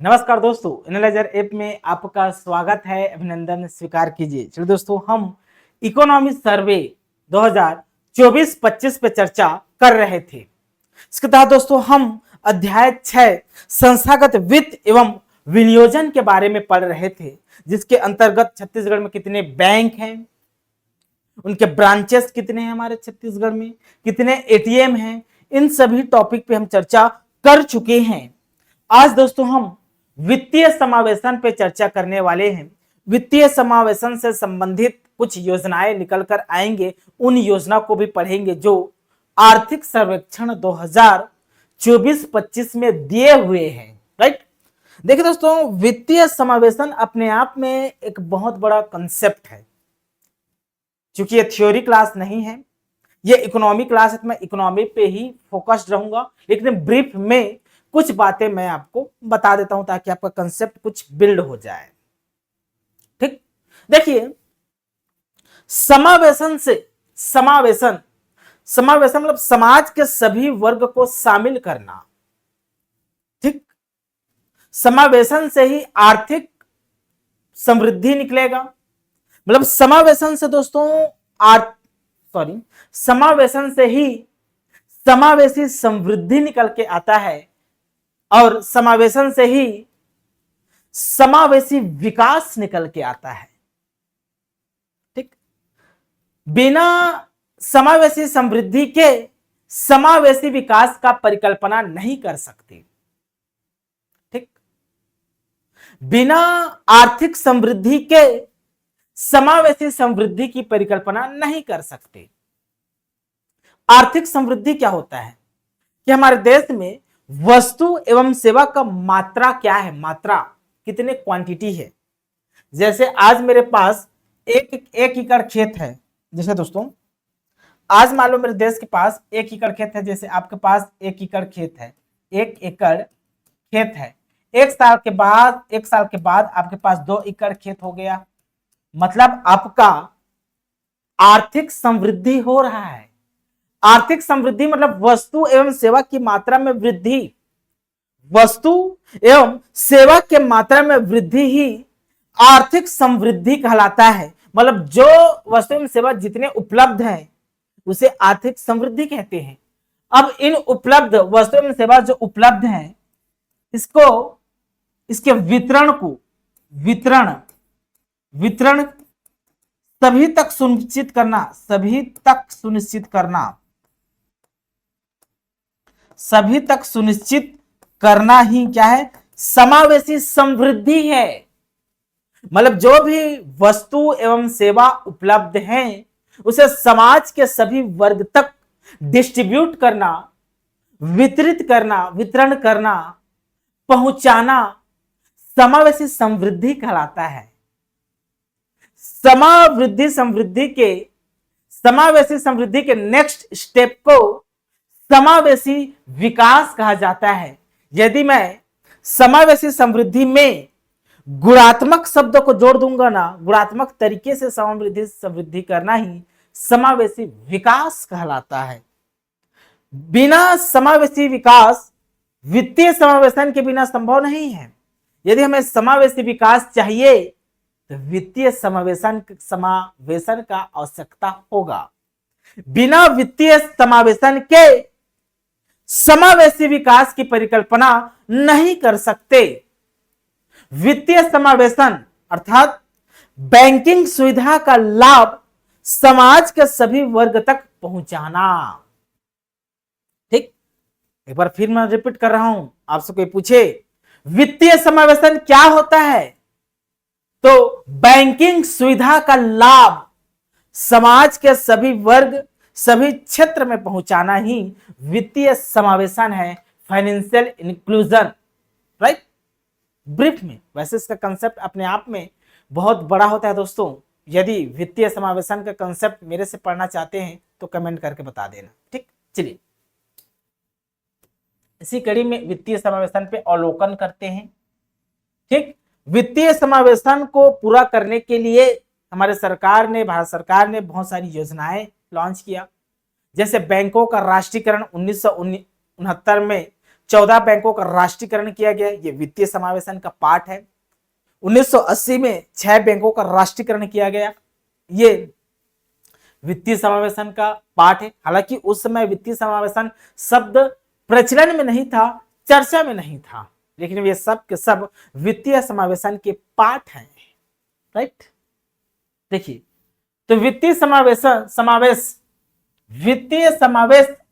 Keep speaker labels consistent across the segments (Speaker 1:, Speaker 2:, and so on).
Speaker 1: नमस्कार दोस्तों, analyser app में आपका स्वागत है। अभिनंदन स्वीकार कीजिए। चलिए दोस्तों, हम इकोनॉमी सर्वे 2024-25 पे चर्चा कर रहे थे। इसके तहत दोस्तों हम अध्याय 6 संस्थागत वित्त एवं विनियोजन के बारे में पढ़ रहे थे, जिसके अंतर्गत छत्तीसगढ़ में कितने बैंक हैं, उनके ब्रांचेस कितने हैं, हमारे छत्तीसगढ़ में कितने एटीएम हैं, इन सभी टॉपिक पे हम चर्चा कर चुके हैं। आज दोस्तों हम वित्तीय समावेशन पे चर्चा करने वाले हैं। वित्तीय समावेशन से संबंधित कुछ योजनाएं निकल कर आएंगे, उन योजना को भी पढ़ेंगे जो आर्थिक सर्वेक्षण 2024-25 में दिए हुए हैं। राइट, देखिए दोस्तों, वित्तीय समावेशन अपने आप में एक बहुत बड़ा कंसेप्ट है। क्योंकि ये थ्योरी क्लास नहीं है, ये इकोनॉमी क्लास है, तो मैं इकोनॉमी पे ही फोकस्ड रहूंगा, लेकिन ब्रीफ में कुछ बातें मैं आपको बता देता हूं ताकि आपका कंसेप्ट कुछ बिल्ड हो जाए। ठीक, देखिए, समावेशन मतलब समाज के सभी वर्ग को शामिल करना। ठीक, समावेशन से ही आर्थिक समृद्धि निकलेगा। मतलब समावेशन से दोस्तों समावेशन से ही समावेशी समृद्धि निकल के आता है, और समावेशन से ही समावेशी विकास निकल के आता है। ठीक, बिना समावेशी समृद्धि के समावेशी विकास का परिकल्पना नहीं कर सकते। ठीक, बिना आर्थिक समृद्धि के समावेशी समृद्धि की परिकल्पना नहीं कर सकते। आर्थिक समृद्धि क्या होता है कि हमारे देश में वस्तु एवं सेवा का मात्रा क्या है, मात्रा कितने क्वांटिटी है। जैसे आज मेरे पास एक एकड़ खेत है। जैसे दोस्तों, आज मान लो मेरे देश के पास 1 एकड़ खेत है, जैसे आपके पास 1 एकड़ खेत है, 1 एकड़ खेत है। 1 साल के बाद आपके पास 2 एकड़ खेत हो गया। मतलब आपका आर्थिक समृद्धि हो रहा है। आर्थिक समृद्धि मतलब वस्तु एवं सेवा की मात्रा में वृद्धि। वस्तु एवं सेवा के मात्रा में वृद्धि ही आर्थिक समृद्धि कहलाता है। मतलब जो वस्तु एवं सेवा जितने उपलब्ध हैं उसे आर्थिक समृद्धि कहते हैं। अब इन उपलब्ध वस्तु एवं सेवा जो उपलब्ध हैं, इसके वितरण सभी तक सुनिश्चित करना ही क्या है, समावेशी समृद्धि है। मतलब जो भी वस्तु एवं सेवा उपलब्ध हैं उसे समाज के सभी वर्ग तक डिस्ट्रीब्यूट करना, वितरण करना, पहुंचाना समावेशी समृद्धि कहलाता है। समावेशी समृद्धि के नेक्स्ट स्टेप को समावेशी विकास कहा जाता है। यदि मैं समावेशी समृद्धि में गुणात्मक शब्द को जोड़ दूंगा ना, गुणात्मक तरीके से समृद्धि करना ही समावेशी विकास कहलाता है। बिना समावेशी विकास वित्तीय समावेशन के बिना संभव नहीं है। यदि हमें समावेशी विकास चाहिए तो वित्तीय समावेशन का आवश्यकता होगा। बिना वित्तीय समावेशन के समावेशी विकास की परिकल्पना नहीं कर सकते। वित्तीय समावेशन अर्थात बैंकिंग सुविधा का लाभ समाज के सभी वर्ग तक पहुंचाना। ठीक, एक बार फिर मैं रिपीट कर रहा हूं, आपसे कोई पूछे वित्तीय समावेशन क्या होता है, तो बैंकिंग सुविधा का लाभ समाज के सभी वर्ग, सभी क्षेत्र में पहुंचाना ही वित्तीय समावेशन है, फाइनेंशियल इंक्लूजन। राइट, ब्रीफ में वैसे इसका कंसेप्ट अपने आप में बहुत बड़ा होता है दोस्तों। यदि वित्तीय समावेशन का कंसेप्ट मेरे से पढ़ना चाहते हैं तो कमेंट करके बता देना। ठीक, चलिए इसी कड़ी में वित्तीय समावेशन पे अवलोकन करते हैं। ठीक, वित्तीय समावेशन को पूरा करने के लिए भारत सरकार ने बहुत सारी योजनाएं लॉन्च किया। जैसे बैंकों का राष्ट्रीयकरण 1969 में 14 बैंकों का राष्ट्रीयकरण किया गया, ये वित्तीय समावेशन का पार्ट है। 1980 में 6 बैंकों का राष्ट्रीयकरण किया गया, ये वित्तीय समावेशन का पार्ट है। हालांकि उस समय वित्तीय समावेशन शब्द प्रचलन में नहीं था, चर्चा में नहीं था, लेकिन ये सब के सब वित्तीय समावेशन के पार्ट हैं, राइट। देखिए, तो वित्तीय समावेश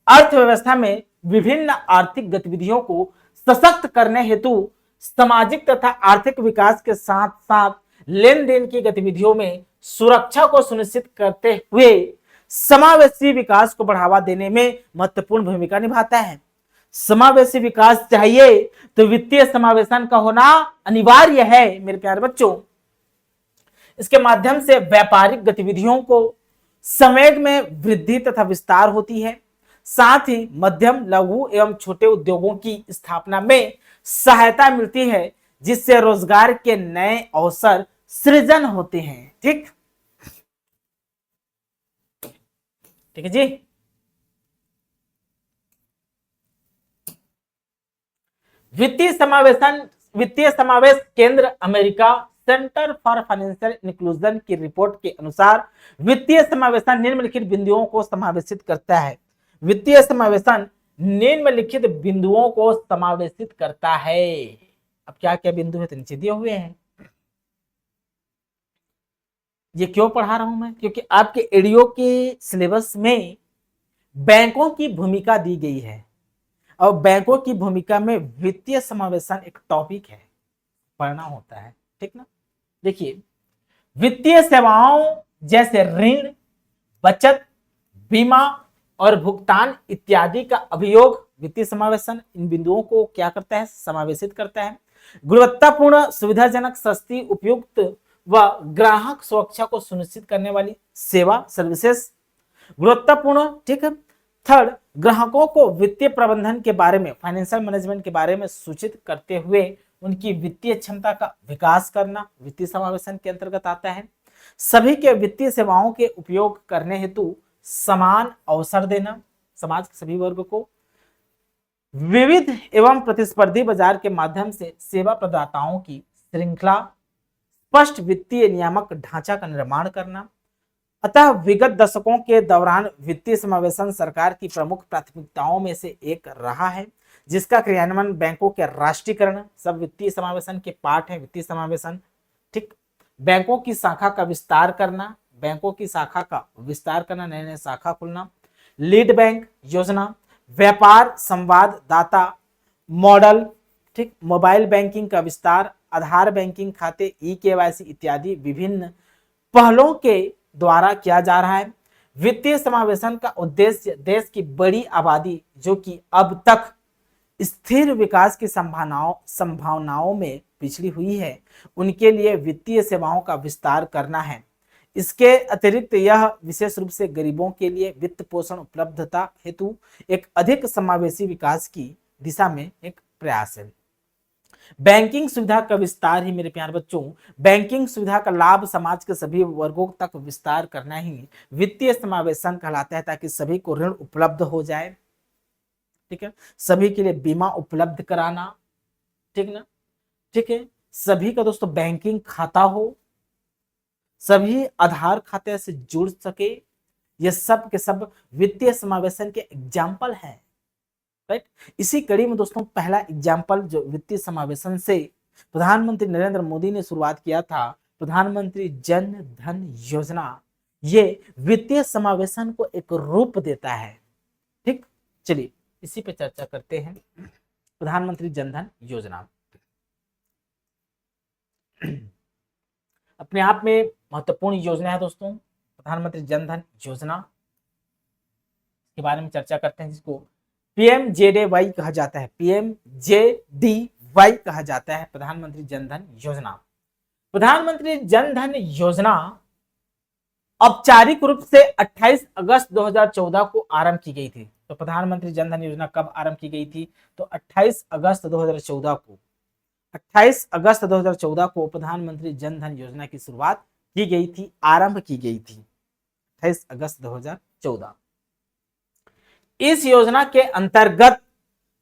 Speaker 1: अर्थव्यवस्था में विभिन्न आर्थिक गतिविधियों को सशक्त करने हेतु सामाजिक तथा आर्थिक विकास के साथ साथ लेन देन की गतिविधियों में सुरक्षा को सुनिश्चित करते हुए समावेशी विकास को बढ़ावा देने में महत्वपूर्ण भूमिका निभाता है। समावेशी विकास चाहिए तो वित्तीय समावेशन का होना अनिवार्य है मेरे प्यारे बच्चों। इसके माध्यम से व्यापारिक गतिविधियों को संवेग में वृद्धि तथा विस्तार होती है, साथ ही मध्यम, लघु एवं छोटे उद्योगों की स्थापना में सहायता मिलती है, जिससे रोजगार के नए अवसर सृजन होते हैं। ठीक है जी। वित्तीय समावेश केंद्र America centre for financial inclusion की रिपोर्ट के अनुसार वित्तीय समावेशन निम्नलिखित बिंदुओं को समावेशित करता है। वित्तीय समावेशन निम्नलिखित बिंदुओं को समावेशित करता है। अब क्या क्या बिंदु है तो नीचे दिए हुए हैं। ये क्यों पढ़ा रहा हूं मैं, क्योंकि आपके एडीओ के सिलेबस में बैंकों की भूमिका दी गई है और बैंकों की भूमिका में वित्तीय समावेशन एक टॉपिक है, पढ़ना होता है, ठीक ना। देखिए, वित्तीय सेवाओं जैसे ऋण, बचत, बीमा और भुगतान इत्यादि का अभियोग वित्तीय समावेशन इन बिंदुओं को क्या करता है, समावेशित करता है। गुणवत्तापूर्ण, सुविधाजनक, सस्ती, उपयुक्त व ग्राहक सुरक्षा को सुनिश्चित करने वाली सेवा सर्विसेज, गुणवत्तापूर्ण, ठीक है। थर्ड, ग्राहकों को वित्तीय प्रबंधन के बारे में, फाइनेंशियल मैनेजमेंट के बारे में सूचित करते हुए उनकी वित्तीय क्षमता का विकास करना वित्तीय समावेशन के अंतर्गत आता है। सभी के वित्तीय सेवाओं के उपयोग करने हेतु समान अवसर देना, समाज के सभी वर्ग को विविध एवं प्रतिस्पर्धी बाजार के माध्यम से सेवा प्रदाताओं की श्रृंखला, स्पष्ट वित्तीय नियामक ढांचा का निर्माण करना। अतः विगत दशकों के दौरान वित्तीय समावेशन सरकार की प्रमुख प्राथमिकताओं में से एक रहा है, जिसका क्रियान्वयन बैंकों के राष्ट्रीयकरण सब वित्तीय समावेशन के पार्ट है। वित्तीय समावेशन, ठीक। बैंकों की शाखा का विस्तार करना, नए नए शाखा खुलना, लीड बैंक योजना, व्यापार संवाददाता मॉडल, ठीक, मोबाइल बैंकिंग का विस्तार, आधार बैंकिंग खाते, ई-केवाईसी इत्यादि विभिन्न पहलों के द्वारा किया जा रहा है। वित्तीय समावेशन का उद्देश्य देश की बड़ी आबादी जो कि अब तक स्थिर विकास की संभावनाओं में पिछड़ी हुई है, उनके लिए वित्तीय सेवाओं का विस्तार करना है। इसके अतिरिक्त यह विशेष रूप से गरीबों के लिए वित्त पोषण उपलब्धता हेतु एक अधिक समावेशी विकास की दिशा में एक प्रयास है। बैंकिंग सुविधा का विस्तार ही मेरे प्यारे बच्चों, बैंकिंग सुविधा का लाभ समाज के सभी वर्गों तक विस्तार करना ही वित्तीय समावेशन कहलाता है, ताकि सभी को ऋण उपलब्ध हो जाए, ठीक है। सभी के लिए बीमा उपलब्ध कराना, ठीक ना, ठीक है। सभी का दोस्तों बैंकिंग खाता हो, सभी आधार खाते से जुड़ सके, ये सब के सब वित्तीय समावेशन के एग्जाम्पल हैं, राइट। इसी कड़ी में दोस्तों पहला एग्जाम्पल जो वित्तीय समावेशन से प्रधानमंत्री नरेंद्र मोदी ने शुरुआत किया था, प्रधानमंत्री जन धन योजना, ये वित्तीय समावेशन को एक रूप देता है, ठीक। चलिए इसी पे चर्चा करते हैं। प्रधानमंत्री जन धन योजना अपने आप में महत्वपूर्ण योजना है दोस्तों। प्रधानमंत्री जन धन योजना के बारे में चर्चा करते हैं, जिसको PMJDY कहा जाता है, PMJDY कहा जाता है, प्रधानमंत्री जन धन योजना। प्रधानमंत्री जन धन योजना औपचारिक रूप से 28 अगस्त 2014 को आरंभ की गई थी। तो प्रधानमंत्री जन धन योजना कब आरंभ की गई थी, तो 28 अगस्त 2014 को, 28 अगस्त 2014 को प्रधानमंत्री जन धन योजना की शुरुआत की गई थी, आरंभ की गई थी 28 अगस्त 2014। इस योजना के अंतर्गत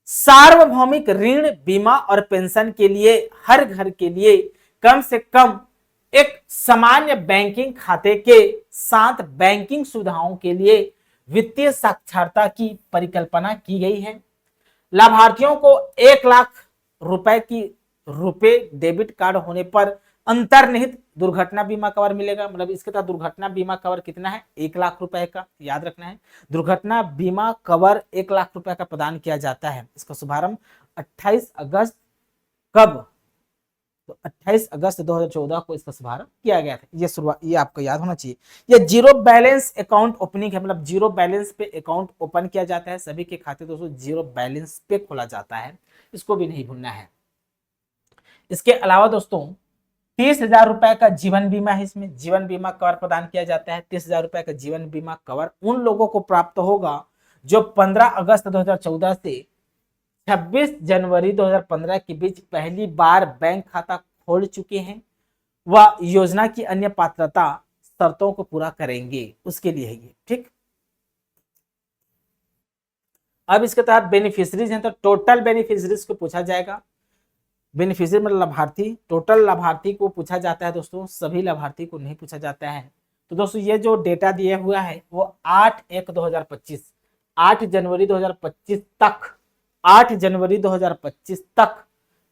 Speaker 1: सार्वभौमिक ऋण, बीमा और पेंशन के लिए हर घर के लिए कम से कम एक सामान्य बैंकिंग खाते के साथ बैंकिंग सुविधाओं के लिए वित्तीय साक्षरता की परिकल्पना की गई है। लाभार्थियों को 1 लाख रुपए की रुपए डेबिट कार्ड होने पर अंतर्निहित दुर्घटना बीमा कवर मिलेगा। मतलब इसके तहत दुर्घटना बीमा कवर कितना है? 1 लाख रुपए का, याद रखना है। दुर्घटना बीमा कवर 1 लाख रुपए का प्रदान किया जाता है। इसका शुभारंभ 28 अगस्त कब? तो 28 अगस्त 2014 को इसका शुभारंभ किया गया था। ये शुरुआत, ये आपको याद होना चाहिए। ये जीरो बैलेंस अकाउंट ओपनिंग है, मतलब जीरो बैलेंस पे अकाउंट ओपन किया जाता है। सभी के खाते दोस्तों जीरो बैलेंस पे खोला जाता है, इसको भी नहीं भूलना है। इसके अलावा दोस्तों 30,000 रुपए का जीवन बीमा है। इसमें जीवन बीमा कवर प्रदान किया जाता है। 30,000 रुपए का जीवन बीमा कवर उन लोगों को प्राप्त होगा जो 15 अगस्त 2014 से 26 जनवरी 2015 के बीच पहली बार बैंक खाता खोल चुके हैं व योजना की अन्य पात्रता शर्तों को पूरा करेंगे, उसके लिए है ये। ठीक, अब इसके तहत बेनिफिशियरीज हैं, तो टोटल बेनिफिशियरीज को पूछा जाएगा। बेनिफिशियरी मतलब लाभार्थी, टोटल लाभार्थी को पूछा जाता है दोस्तों, सभी लाभार्थी को नहीं पूछा जाता है। तो दोस्तों ये जो डेटा दिया हुआ है वो 8/1/2025, 8 जनवरी 2025 तक, 8 जनवरी 2025 तक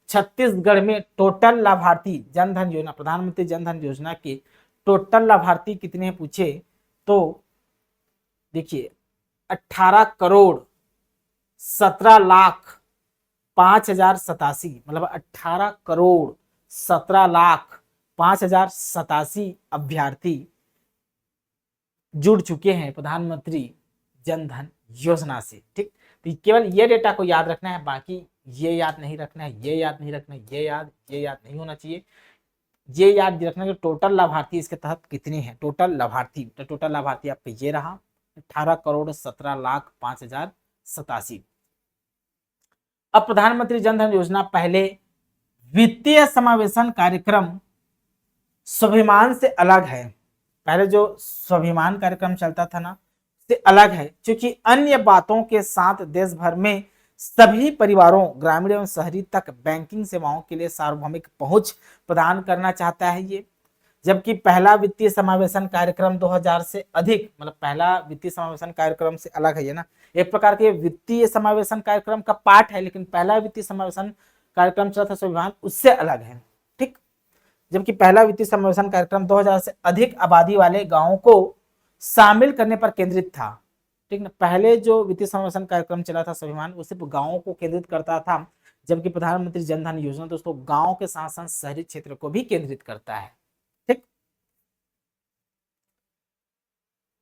Speaker 1: छत्तीसगढ़ में टोटल लाभार्थी जनधन योजना, प्रधानमंत्री जनधन योजना के टोटल लाभार्थी कितने पूछे तो देखिए 18,17,05,087, मतलब 18,17,05,087 अभ्यर्थी जुड़ चुके हैं प्रधानमंत्री जनधन योजना से। ठीक, तो केवल ये डेटा को याद रखना है, बाकी ये याद नहीं रखना है, ये याद नहीं रखना है, ये याद नहीं होना चाहिए। ये याद रखना है कि टोटल लाभार्थी इसके तहत कितने हैं। टोटल लाभार्थी, तो टोटल लाभार्थी आपका ये रहा 18,17,05,087। अब प्रधानमंत्री जनधन योजना पहले वित्तीय समावेशन कार्यक्रम स्वाभिमान से अलग है। पहले जो स्वाभिमान कार्यक्रम चलता था ना, से अलग है, क्योंकि अन्य बातों के साथ देश भर में सभी परिवारों, ग्रामीण एवं शहरी तक बैंकिंग सेवाओं के लिए सार्वभौमिक पहुंच प्रदान करना चाहता है ये। जबकि पहला वित्तीय समावेशन कार्यक्रम 2000 से अधिक, मतलब पहला वित्तीय समावेशन कार्यक्रम से अलग है ये ना, एक प्रकार के वित्तीय समावेशन कार्यक्रम का पार्ट है, लेकिन पहला वित्तीय समावेशन कार्यक्रम चला था स्वाभिमान, उससे अलग है। ठीक, जबकि पहला वित्तीय समावेशन कार्यक्रम 2000 से अधिक आबादी वाले गांवों को शामिल करने पर केंद्रित था। ठीक ना, पहले जो वित्तीय समावेशन कार्यक्रम चला था स्वाभिमान, वो सिर्फ गांवों को केंद्रित करता था, जबकि प्रधानमंत्री जनधन योजना दोस्तों गांव के साथ साथ शहरी क्षेत्र को भी केंद्रित करता है। ठीक,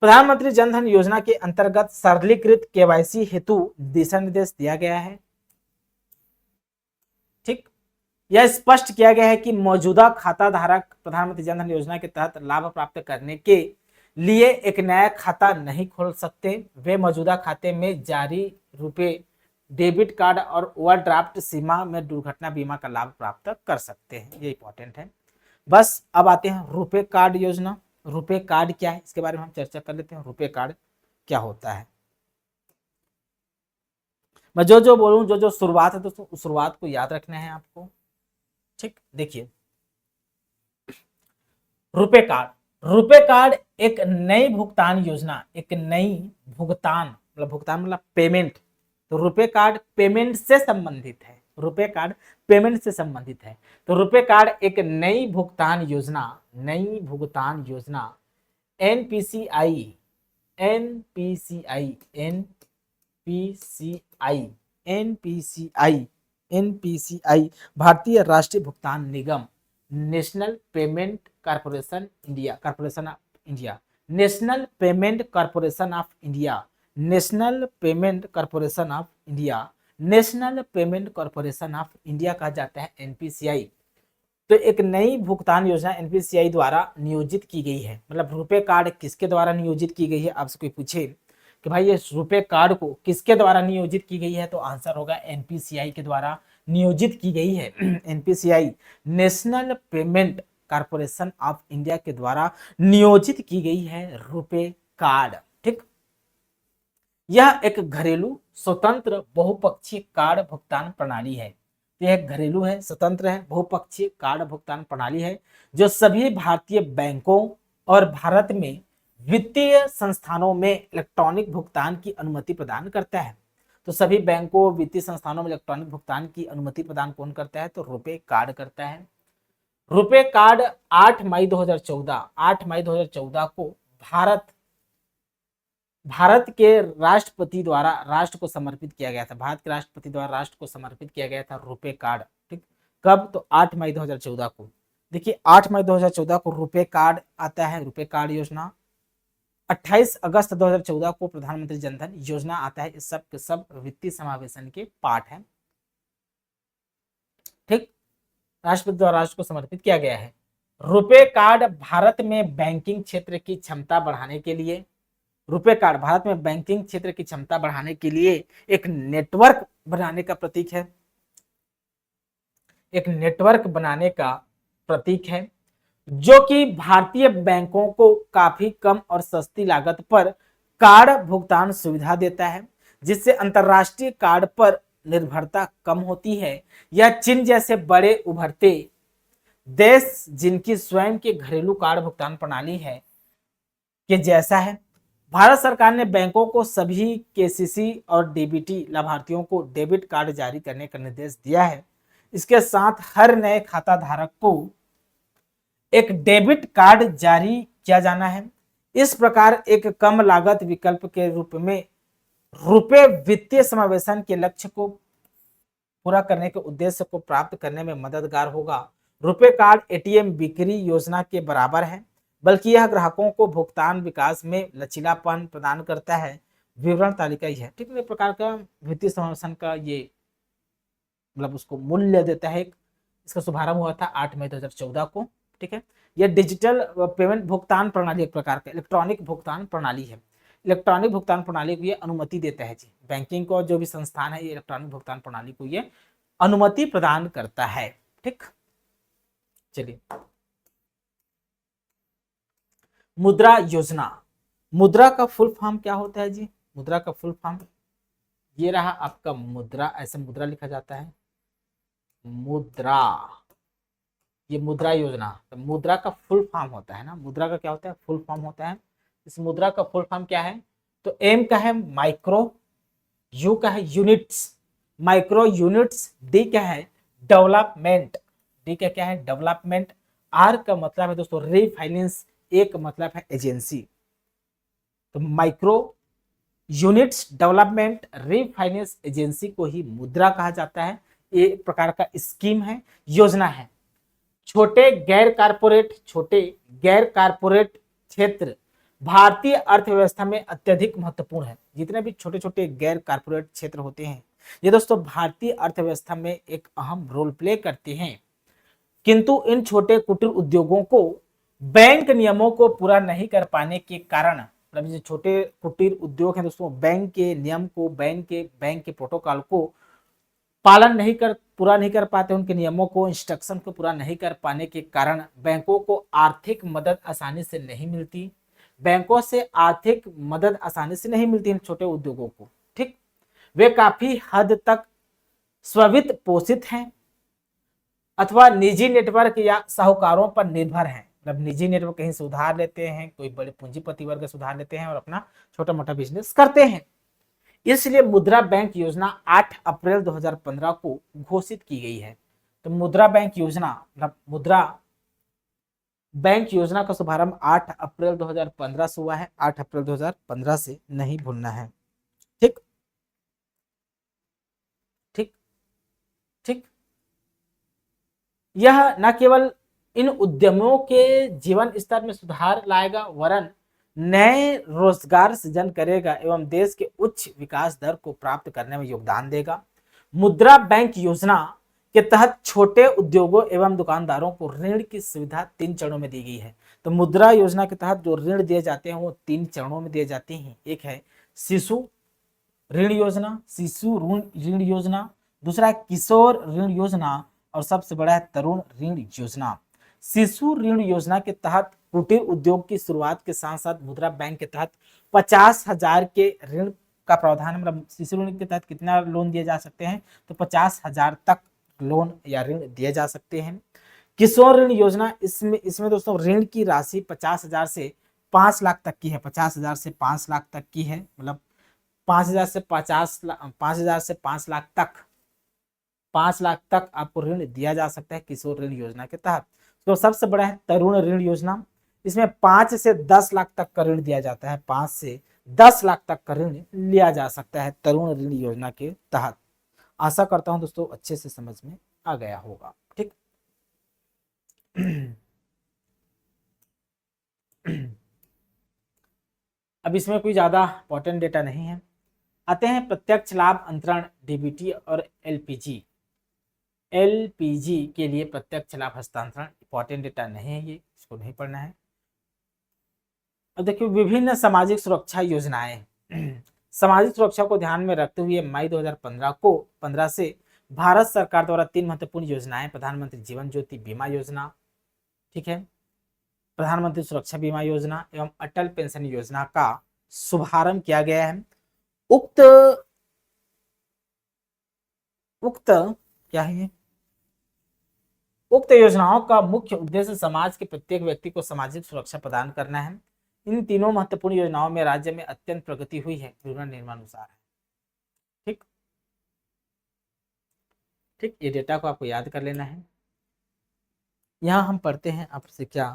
Speaker 1: प्रधानमंत्री जनधन योजना के अंतर्गत सरलीकृत केवाईसी हेतु दिशा निर्देश दिया गया है। ठीक, यह स्पष्ट किया गया है कि मौजूदा खाता धारक प्रधानमंत्री जनधन योजना के तहत लाभ प्राप्त करने के लिए एक नया खाता नहीं खोल सकते। वे मौजूदा खाते में जारी रुपए डेबिट कार्ड और ओवरड्राफ्ट सीमा में दुर्घटना बीमा का लाभ प्राप्त कर सकते हैं। ये इंपॉर्टेंट है। बस अब आते हैं रुपए कार्ड योजना। रुपए कार्ड क्या है, इसके बारे में हम चर्चा कर लेते हैं। रुपए कार्ड क्या होता है, मैं जो बोलूं, जो शुरुआत है दोस्तों, उस शुरुआत को याद रखना है आपको। ठीक, देखिए रुपए कार्ड, रुपए कार्ड एक नई भुगतान योजना, एक नई भुगतान मतलब पेमेंट। तो रुपए कार्ड पेमेंट से संबंधित है, रुपए कार्ड पेमेंट से संबंधित है। तो रुपए कार्ड एक नई भुगतान योजना, नई भुगतान योजना एनपीसीआई भारतीय राष्ट्रीय भुगतान निगम, national payment corporation India, corporation of India, national payment corporation of India, national payment corporation of India, national payment corporation of India कहा जाता है एनपीसीआई। तो एक नई भुगतान योजना एनपीसीआई द्वारा नियोजित की गई है। मतलब रुपए कार्ड किसके द्वारा नियोजित की गई है, आपसे कोई पूछे कि भाई ये रुपए कार्ड को किसके द्वारा नियोजित की गई है, तो आंसर होगा एनपीसीआई के द्वारा नियोजित की गई है। NPCI national payment corporation of India के द्वारा नियोजित की गई है रुपए कार्ड। ठीक, यह एक घरेलू स्वतंत्र बहुपक्षीय कार्ड भुगतान प्रणाली है। तो यह घरेलू है, स्वतंत्र है, बहुपक्षीय कार्ड भुगतान प्रणाली है जो सभी भारतीय बैंकों और भारत में वित्तीय संस्थानों में इलेक्ट्रॉनिक भुगतान की अनुमति प्रदान करता है। तो सभी बैंकों वित्तीय संस्थानों में इलेक्ट्रॉनिक भुगतान की अनुमति प्रदान कौन करता है? तो रुपे कार्ड करता है। रुपे कार्ड 8 मई 2014 को भारत के राष्ट्रपति द्वारा राष्ट्र को समर्पित किया गया था। भारत के राष्ट्रपति द्वारा राष्ट्र को समर्पित किया गया था रुपे कार्ड। ठीक, कब? तो 8 मई 2014 को। देखिए 8 मई 2014 को रुपे कार्ड आता है, रुपे कार्ड योजना। 28 अगस्त 2014 को प्रधानमंत्री जनधन योजना आता है। इस सब के सब वित्तीय समावेशन के पार्ट हैं। ठीक, राष्ट्रपति द्वारा राष्ट्र को समर्पित किया गया है। रुपे कार्ड भारत में बैंकिंग क्षेत्र की क्षमता बढ़ाने के लिए, रुपे कार्ड भारत में बैंकिंग क्षेत्र की क्षमता बढ़ाने के लिए एक नेटवर्क बनाने का प्रतीक है, एक नेटवर्क बनाने का प्रतीक है जो कि भारतीय बैंकों को काफी कम और सस्ती लागत पर कार्ड भुगतान सुविधा देता है, जिससे अंतरराष्ट्रीय कार्ड पर निर्भरता कम होती है। यह चीन जैसे बड़े उभरते देश जिनकी स्वयं की घरेलू कार्ड भुगतान प्रणाली है के जैसा है। भारत सरकार ने बैंकों को सभी केसीसी और डीबीटी लाभार्थियों को डेबिट कार्ड जारी करने का निर्देश दिया है। इसके साथ हर नए खाता धारक को एक डेबिट कार्ड जारी किया जाना है। इस प्रकार एक कम लागत विकल्प के रूप में रुपे वित्तीय समावेशन के लक्ष्य को पूरा करने के उद्देश्य को प्राप्त करने में मददगार होगा। रुपे कार्ड एटीएम बिक्री योजना के बराबर है, बल्कि यह ग्राहकों को भुगतान विकास में लचीलापन प्रदान करता है। विवरण तालिका ही है। ठीक है, एक प्रकार का वित्तीय समावेशन का ये मतलब उसको मूल्य देता है। इसका शुभारंभ हुआ था 8 मई 2014 को। ठीक है, यह डिजिटल पेमेंट भुगतान प्रणाली एक प्रकार का इलेक्ट्रॉनिक भुगतान प्रणाली है। इलेक्ट्रॉनिक भुगतान प्रणाली को ये अनुमति देता है जी। बैंकिंग को जो भी संस्थान है ये इलेक्ट्रॉनिक भुगतान प्रणाली को ये अनुमति प्रदान करता है। ठीक, चलिए मुद्रा योजना। मुद्रा का फुल फॉर्म क्या होता है जी? मुद्रा का फुल फॉर्म ये रहा आपका मुद्रा, ऐसे मुद्रा लिखा जाता है मुद्रा, ये मुद्रा योजना। तो मुद्रा का फुल फॉर्म होता है ना, मुद्रा का क्या होता है? फुल फॉर्म होता है। इस मुद्रा का फुल फॉर्म क्या है? तो एम का है माइक्रो, यू का है यूनिट्स, माइक्रो यूनिट्स, डी क्या है? डेवलपमेंट, डी का क्या है? डेवलपमेंट। आर का मतलब है दोस्तों रीफाइनेंस, ए का मतलब है एजेंसी। तो micro units development refinance agency को ही मुद्रा कहा जाता है। ये एक प्रकार का स्कीम है, योजना है। छोटे गैर कारपोरेट क्षेत्र भारतीय अर्थव्यवस्था में अत्यधिक महत्वपूर्ण है। जितने भी छोटे छोटे गैर कारपोरेट क्षेत्र होते हैं ये दोस्तों भारतीय अर्थव्यवस्था में एक अहम रोल प्ले करते हैं, किंतु इन छोटे कुटीर उद्योगों को बैंक नियमों को पूरा नहीं कर पाने के कारण, मतलब जो छोटे कुटीर उद्योग हैं दोस्तों बैंक के नियम को, बैंक के प्रोटोकॉल को पूरा नहीं कर पाते, उनके नियमों को, इंस्ट्रक्शन को पूरा नहीं कर पाने के कारण बैंकों को आर्थिक मदद आसानी से नहीं मिलती। बैंकों से आर्थिक मदद आसानी से नहीं मिलती इन छोटे उद्योगों को। ठीक, वे काफी हद तक स्ववित्त पोषित हैं अथवा निजी नेटवर्क या साहूकारों पर निर्भर हैं। मतलब निजी नेटवर्क कहीं से उधार लेते हैं, कोई बड़े पूंजीपति वर्ग से उधार लेते हैं और अपना छोटा मोटा बिजनेस करते हैं। इसलिए मुद्रा बैंक योजना 8 अप्रैल 2015 को घोषित की गई है। तो मुद्रा बैंक योजना मतलब मुद्रा बैंक योजना का शुभारंभ 8 अप्रैल 2015 से हुआ है। 8 अप्रैल 2015 से नहीं भूलना है। ठीक ठीक ठीक, यह न केवल इन उद्यमियों के जीवन स्तर में सुधार लाएगा वरन नए रोजगार सृजन करेगा एवं देश के उच्च विकास दर को प्राप्त करने में योगदान देगा। मुद्रा बैंक योजना के तहत छोटे उद्योगों एवं दुकानदारों को ऋण की सुविधा 3 चरणों में दी गई है। तो मुद्रा योजना के तहत जो ऋण दिए जाते हैं वो 3 चरणों में दिए जाते हैं। एक है शिशु ऋण योजना, दूसरा है किशोर ऋण योजना और सबसे बड़ा है तरुण ऋण योजना। शिशु ऋण योजना के तहत कुटीर उद्योग की शुरुआत के साथ साथ मुद्रा बैंक के तहत 50,000 के ऋण का प्रावधान, मतलब शिशु ऋण के तहत कितना लोन दिए जा सकते हैं, तो 50,000 तक लोन या ऋण दिए जा सकते हैं। किशोर ऋण योजना, इसमें दोस्तों ऋण की राशि 50,000 से 5 लाख तक की है, 50,000 से 5 लाख तक की है, मतलब 5,000 से 5,000 से 5 लाख तक, 5 लाख तक आपको ऋण दिया जा सकता है किशोर ऋण योजना के तहत। तो सबसे बड़ा है तरुण ऋण योजना, इसमें 5 से 10 लाख तक का ऋण दिया जाता है, 5 से 10 लाख तक का ऋण लिया जा सकता है तरुण ऋण योजना के तहत। आशा करता हूं दोस्तों अच्छे से समझ में आ गया होगा। ठीक अब इसमें कोई ज्यादा इंपॉर्टेंट डेटा नहीं है। आते हैं प्रत्यक्ष लाभ अंतरण डीबीटी और एलपीजी। एलपीजी के लिए प्रत्यक्ष लाभ हस्तांतरण इंपॉर्टेंट डेटा नहीं है, ये इसको नहीं पढ़ना है। अब देखिए विभिन्न सामाजिक सुरक्षा योजनाएं, सामाजिक सुरक्षा को ध्यान में रखते हुए मई 2015 से भारत सरकार द्वारा 3 महत्वपूर्ण योजनाएं, प्रधानमंत्री जीवन ज्योति बीमा योजना, ठीक है, प्रधानमंत्री सुरक्षा बीमा योजना एवं अटल पेंशन योजना का शुभारंभ किया गया है। उक्त क्या है, उक्त योजनाओं का मुख्य उद्देश्य समाज के प्रत्येक व्यक्ति को सामाजिक सुरक्षा प्रदान करना है। इन तीनों महत्वपूर्ण योजनाओं में राज्य में अत्यंत प्रगति हुई है, विवरण निम्नानुसार है। ठीक ठीक, ये डेटा को आपको याद कर लेना है। यहां हम पढ़ते हैं आपसे क्या,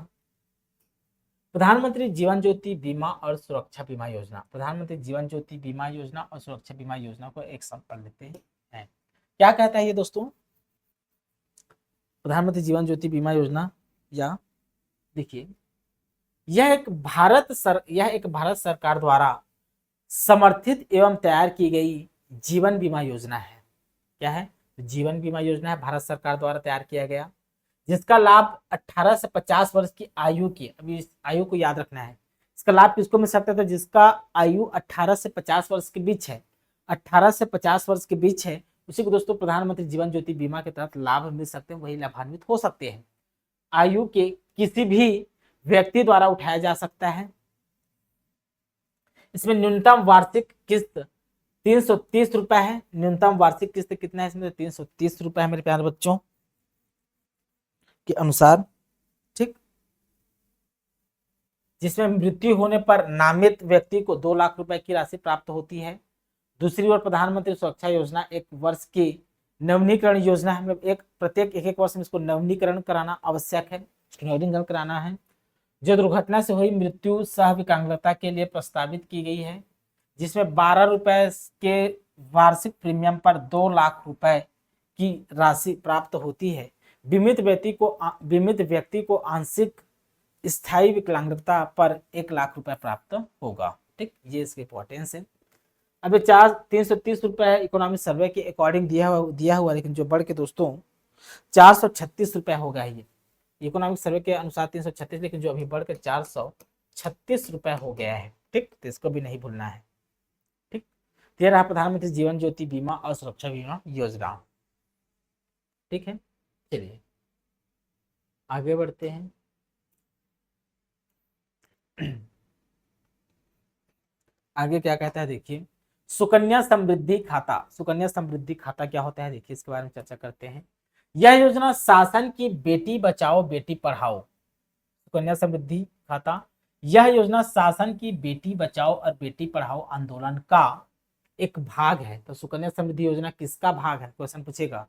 Speaker 1: प्रधानमंत्री जीवन ज्योति बीमा और सुरक्षा बीमा योजना, प्रधानमंत्री जीवन ज्योति बीमा योजना और सुरक्षा बीमा योजना को एक साथ पढ़ लेते हैं। क्या कहता है ये दोस्तों, प्रधानमंत्री जीवन ज्योति बीमा योजना, या देखिए यह एक भारत सरकार द्वारा समर्थित एवं तैयार की गई जीवन बीमा योजना है। क्या है, जीवन बीमा योजना है, भारत सरकार द्वारा तैयार किया गया, जिसका लाभ 18 से 50 वर्ष की आयु की, अभी इस आयु को याद रखना है, इसका लाभ किसको मिल सकता है, तो जिसका आयु 18 से 50 वर्ष के बीच है, 18 से 50 वर्ष के बीच है, उसी को दोस्तों प्रधानमंत्री जीवन ज्योति बीमा के तहत लाभ मिल सकते हैं, वही लाभान्वित हो सकते हैं। आयु के किसी भी व्यक्ति द्वारा उठाया जा सकता है। इसमें न्यूनतम वार्षिक किस्त 330 रुपए है, न्यूनतम वार्षिक किस्त कितना है इसमें, 330 रुपए है मेरे प्यारे बच्चों के अनुसार। ठीक, जिसमें मृत्यु होने पर नामित व्यक्ति को 2 लाख रुपए की राशि प्राप्त होती है। दूसरी ओर प्रधानमंत्री सुरक्षा योजना 1 वर्ष की नवीनीकरण योजना है, मतलब प्रत्येक एक वर्ष में इसको नवीनीकरण कराना आवश्यक है, नवीनीकरण कराना है, जो दुर्घटना से हुई मृत्यु सह विकलांगता के लिए प्रस्तावित की गई है, जिसमें 12 रुपए के वार्षिक प्रीमियम पर 2 लाख रुपए की राशि प्राप्त होती है। बीमित व्यक्ति को आंशिक स्थायी विकलांगता पर 1 लाख रुपए प्राप्त होगा। ठीक, ये इसके इंपॉर्टेंस है। अब 330 रुपए इकोनॉमिक सर्वे के अकॉर्डिंग दिया हुआ, लेकिन जो बढ़ के दोस्तों 436 रुपए होगा। ये इकोनॉमिक सर्वे के अनुसार 336, लेकिन जो अभी बढ़कर 436 रुपए हो गया है। ठीक, तो इसको भी नहीं भूलना है। ठीक, ये रहा प्रधानमंत्री जीवन ज्योति बीमा और सुरक्षा बीमा योजना। ठीक है, चलिए आगे बढ़ते हैं। आगे क्या कहता है देखिए, सुकन्या समृद्धि खाता। सुकन्या समृद्धि खाता क्या होता है, देखिए इसके बारे में चर्चा करते हैं। यह योजना शासन की बेटी बचाओ बेटी पढ़ाओ, सुकन्या समृद्धि खाता, यह योजना शासन की बेटी बचाओ और बेटी पढ़ाओ आंदोलन का एक भाग है। तो सुकन्या समृद्धि योजना किसका भाग है, क्वेश्चन पूछेगा।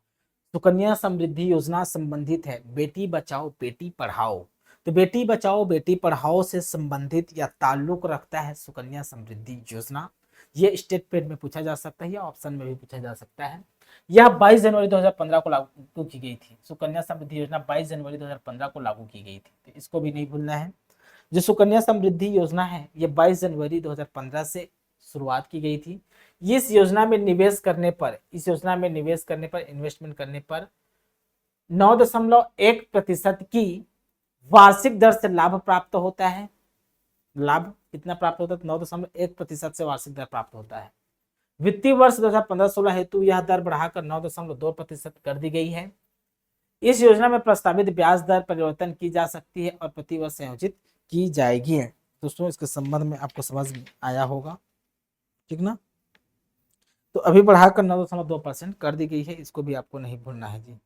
Speaker 1: सुकन्या समृद्धि योजना संबंधित है बेटी बचाओ बेटी पढ़ाओ, तो बेटी बचाओ बेटी पढ़ाओ से संबंधित या ताल्लुक रखता है सुकन्या समृद्धि योजना। ये स्टेटमेंट में पूछा जा सकता है या ऑप्शन में भी पूछा जा सकता है। यह 22 जनवरी 2015 को लागू की गई थी। सुकन्या समृद्धि योजना 22 जनवरी 2015 को लागू की गई थी, तो इसको भी नहीं भूलना है। जो सुकन्या समृद्धि योजना है ये 22 जनवरी 2015 से शुरुआत की गई थी। इस योजना में निवेश करने पर इन्वेस्टमेंट करने पर 9.1% की वार्षिक दर से लाभ प्राप्त होता है। लाभ कितना प्राप्त होता है, 9.1% से वार्षिक दर प्राप्त होता है। वित्तीय वर्ष 2015-16 हेतु यह दर बढ़ाकर 9.2% कर दी गई है। इस योजना में प्रस्तावित ब्याज दर परिवर्तन की जा सकती है और प्रति वर्ष संयोजित की जाएगी। दोस्तों इसके संबंध में आपको समझ में आया होगा, ठीक ना। तो अभी बढ़ाकर 9.2% कर दी गई है, इसको भी आपको नहीं भूलना है जी।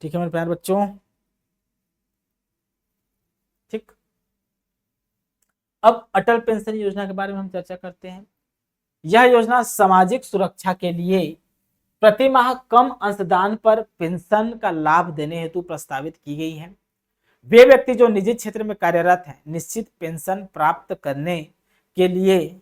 Speaker 1: ठीक है मेरे प्यारे बच्चों, ठीक। अब अटल पेंशन योजना के बारे में हम चर्चा करते हैं। यह योजना सामाजिक सुरक्षा के लिए प्रति माह कम अंशदान पर पेंशन का लाभ देने हेतु प्रस्तावित की गई है। वे व्यक्ति जो निजी क्षेत्र में कार्यरत हैं निश्चित पेंशन प्राप्त करने के लिए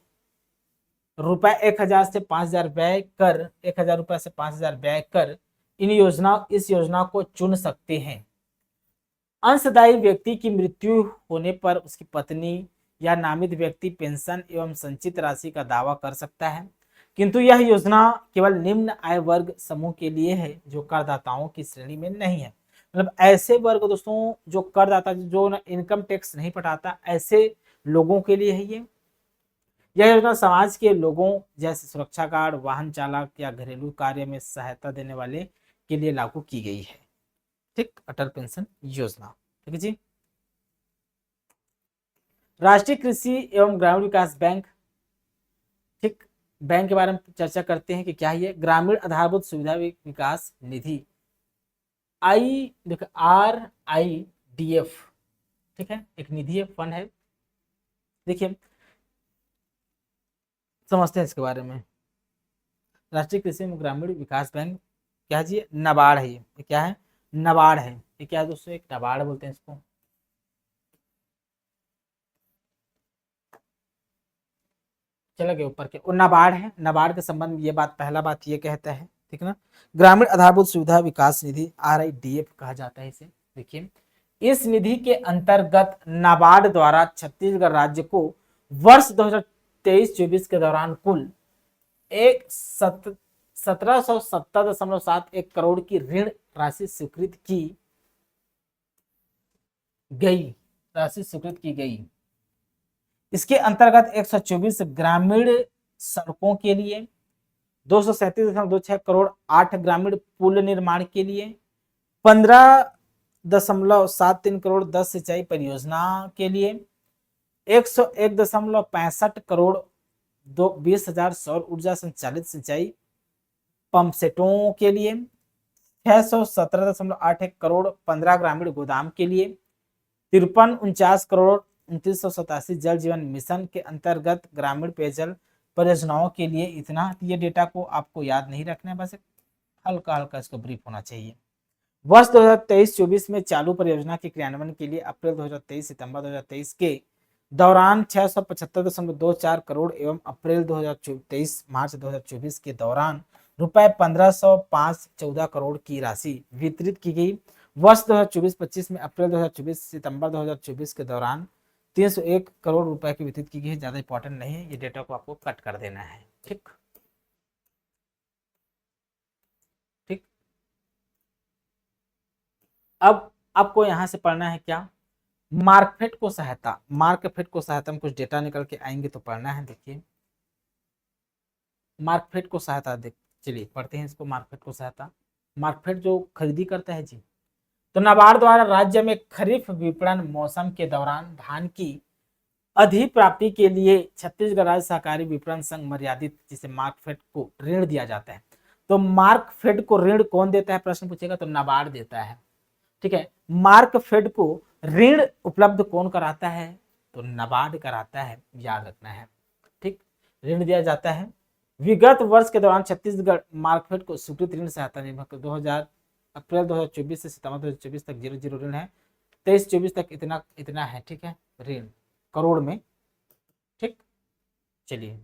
Speaker 1: रुपए 1,000 से 5,000 व्यय कर 1,000 रुपए से 5,000 व्यय कर इस योजना को चुन सकते हैं। अंशदायी व्यक्ति की मृत्यु होने पर उसकी पत्नी या नामित व्यक्ति पेंशन एवं संचित राशि का दावा कर सकता है, किंतु यह योजना केवल निम्न आय वर्ग समूह के लिए है जो करदाताओं की श्रेणी में नहीं है। मतलब ऐसे वर्ग दोस्तों जो करदाता जो इनकम टैक्स नहीं पटाता, ऐसे लोगों के लिए है ये। यह योजना समाज के लोगों जैसे सुरक्षा गार्ड, वाहन चालक या घरेलू कार्य में सहायता देने वाले के लिए लागू की गई है। ठीक, अटल पेंशन योजना। ठीक है जी। राष्ट्रीय कृषि एवं ग्रामीण विकास बैंक, ठीक, बैंक के बारे में चर्चा करते हैं कि क्या है। ग्रामीण आधारभूत सुविधा विकास निधि RIDF, ठीक है, एक निधि है, फंड है। देखिए समझते हैं इसके बारे में। राष्ट्रीय कृषि एवं ग्रामीण विकास बैंक क्या है जी, नाबार्ड है। ये क्या है, नाबार्ड है। ये क्या है दोस्तों, एक नाबार्ड बोलते हैं इसको। चलो गए ऊपर के, और नाबार्ड है। नाबार्ड के संबंध में ये बात, पहला बात ये कहता है, ठीक ना, ग्रामीण आधारभूत सुविधा विकास निधि RIDF कहा जाता है इसे। देखिए इस निधि के अंतर्गत नाबार्ड द्वारा छत्तीसगढ़ राज्य को वर्ष 2023-24 के दौरान कुल 1770.71 करोड़ की ऋण राशि स्वीकृत की गई। इसके अंतर्गत 124 ग्रामीण सड़कों के लिए, 237.26 करोड़ 8 ग्रामीण पुल निर्माण के लिए, 15.73 करोड़ 10 सिंचाई परियोजना के लिए, 101.65 करोड़ 20,000 सौर ऊर्जा संचालित सिंचाई पंप सेटों के लिए, 617.81 करोड़ 15 ग्रामीण गोदाम के लिए, 53.49 करोड़ 2987 जल जीवन मिशन के अंतर्गत ग्रामीण पेयजल परियोजनाओं के लिए। इतना ये डेटा को आपको याद नहीं रखना है, बस हल्का हल्का इसको ब्रीफ होना चाहिए। वर्ष 2023-24 में चालू परियोजना के क्रियान्वयन के लिए अप्रैल 2023 सितंबर 2023 के दौरान 675.24 करोड़ एवं अप्रैल 2023 मार्च 2024 के दौरान रुपए 1505.14 करोड़ की राशि वितरित की गई। वर्ष 2024-25 में अप्रैल 2024 सितंबर 2024 के दौरान 301 करोड़ रुपए की वितरित की गई है। ज्यादा इंपॉर्टेंट नहीं है, ये डेटा को आपको कट कर देना है। ठीक ठीक। अब आपको यहां से पढ़ना है क्या, मार्कफेड को सहायता में कुछ डेटा निकल के आएंगे तो पढ़ना है। देखिए मार्कफेड को सहायता देख, चलिए पढ़ते हैं इसको। मार्कफेड को सहायता, मार्कफेड जो खरीदी करता है जी, तो नाबार्ड द्वारा राज्य में खरीफ विपणन मौसम के दौरान धान की अधिप्राप्ति के लिए छत्तीसगढ़ राज्य सहकारी विपणन संघ मर्यादित, जिसे मार्कफेड को ऋण दिया जाता है। तो मार्कफेड को ऋण कौन देता है, प्रश्न पूछेगा तो नाबार्ड देता है। ठीक है, मार्कफेड को ऋण उपलब्ध कौन कराता है, तो नाबार्ड कराता है, याद रखना है। ठीक, ऋण दिया जाता है। विगत वर्ष के दौरान छत्तीसगढ़ मार्कफेड को स्वीकृत ऋण सहायता निधि 2000 अप्रैल 2024 से सितंबर 2024 तक 0 ऋण है, 23-24 तक इतना है। ठीक है, ऋण करोड़ में। ठीक, चलिए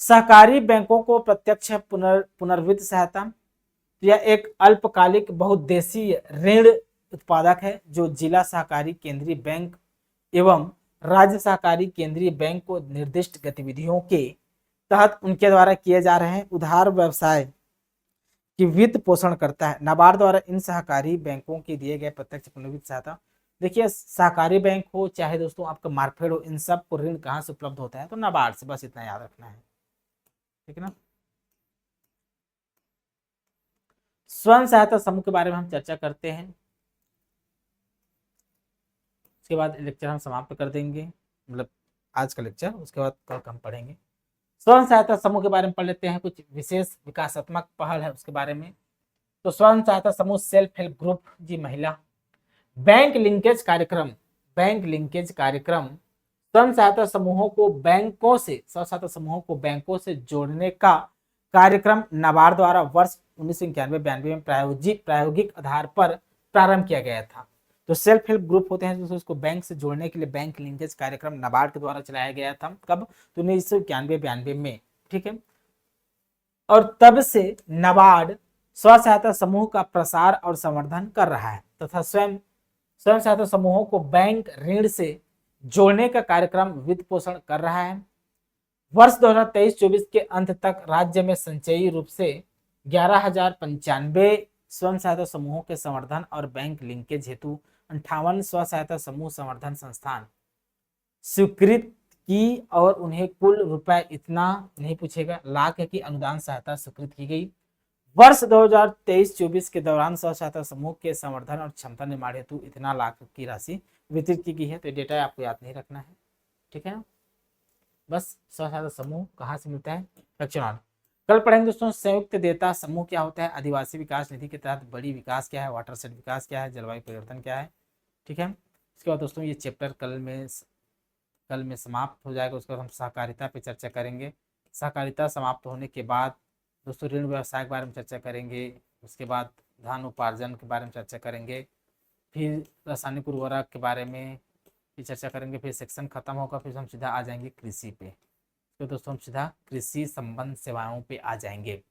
Speaker 1: सहकारी बैंकों को प्रत्यक्ष पुनर्वित्त सहायता, यह एक अल्पकालिक बहुउद्देशीय ऋण उत्पादक है जो जिला सहकारी केंद्रीय बैंक एवं राज्य सहकारी केंद्रीय बैंक को निर्दिष्ट गतिविधियों के तहत उनके द्वारा किए जा रहे हैं उधार व्यवसाय की वित्त पोषण करता है। नाबार्ड द्वारा इन सहकारी बैंकों के दिए गए प्रत्यक्ष पुनर्वित्त सहायता, देखिए सहकारी बैंक हो चाहे दोस्तों आपका मार्कफेड हो, इन सब को ऋण कहाँ से उपलब्ध होता है, तो नाबार्ड से, बस इतना याद रखना है। ठीक है ना। स्वयं सहायता समूह के बारे में हम चर्चा करते हैं, उसके बाद लेक्चर हम समाप्त कर देंगे। मतलब आज का लेक्चर, उसके बाद कल हम पढ़ेंगे। स्वयं सहायता समूह के बारे में पढ़ लेते हैं, कुछ विशेष विकासात्मक पहल है उसके बारे में। तो स्वयं सहायता समूह, सेल्फ हेल्प ग्रुप जी महिला, बैंक लिंकेज कार्यक्रम, बैंक लिंकेज कार्यक्रम स्वयं सहायता समूहों को बैंकों से, स्वयं सहायता समूहों को बैंकों से जोड़ने का कार्यक्रम नाबार्ड द्वारा वर्ष 1991-92 में प्रायोगिक आधार पर प्रारंभ किया गया था। तो सेल्फ हेल्प ग्रुप होते हैं जो उसको बैंक से जोड़ने के लिए बैंक लिंकेज कार्यक्रम नाबार्ड के द्वारा चलाया गया था। कब? तो 1991-92 में, ठीक है। और तब से नाबार्ड स्व सहायता समूह का प्रसार और संवर्धन कर रहा है तथा स्वयं सहायता समूहों को बैंक ऋण से जोड़ने का कार्यक्रम वित्त पोषण कर रहा है। वर्ष 2023-24 के अंत तक राज्य में संचयी रूप से 11,095 स्वयं सहायता समूहों के संवर्धन और बैंक लिंकेज हेतु 58 स्व सहायता समूह संवर्धन संस्थान स्वीकृत की और उन्हें कुल रुपए इतना नहीं पूछेगा लाख की अनुदान सहायता स्वीकृत की गई। वर्ष 2023-24 के दौरान स्व सहायता समूह के संवर्धन और क्षमता निर्माण हेतु इतना लाख की राशि वितरित की गई है। तो डेटा आपको याद नहीं रखना है, ठीक है ना। बस स्व सहायता समूह कहाँ से मिलता है, लक्षण। कल पढ़ेंगे दोस्तों संयुक्त देयता समूह क्या होता है, आदिवासी विकास निधि के तहत बड़ी विकास क्या है, वाटरशेड विकास क्या है, जलवायु परिवर्तन क्या है, ठीक है। इसके बाद दोस्तों ये चैप्टर कल में समाप्त हो जाएगा। उसके बाद हम सहकारिता पे चर्चा करेंगे। सहकारिता समाप्त होने के बाद दोस्तों ऋण व्यवसाय के बारे में चर्चा करेंगे। उसके बाद धान उपार्जन के बारे में चर्चा करेंगे, फिर रासायनिक उर्वरक के बारे में भी चर्चा करेंगे। फिर सेक्शन खत्म होगा, फिर हम सीधा आ जाएंगे कृषि पे। तो दोस्तों हम सीधा कृषि संबंध सेवाओं पे आ जाएंगे।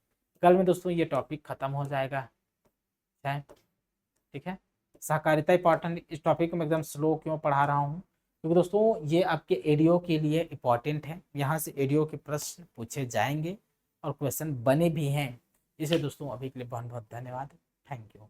Speaker 1: कल में दोस्तों ये टॉपिक खत्म हो जाएगा, ठीक है। सहकारिता इंपॉर्टेंट, इस टॉपिक में एकदम स्लो क्यों पढ़ा रहा हूँ क्योंकि दोस्तों ये आपके एडीओ के लिए इंपॉर्टेंट है। यहाँ से एडीओ के प्रश्न पूछे जाएंगे और क्वेश्चन बने भी हैं। इसे दोस्तों अभी के लिए बहुत बहुत धन्यवाद, थैंक यू।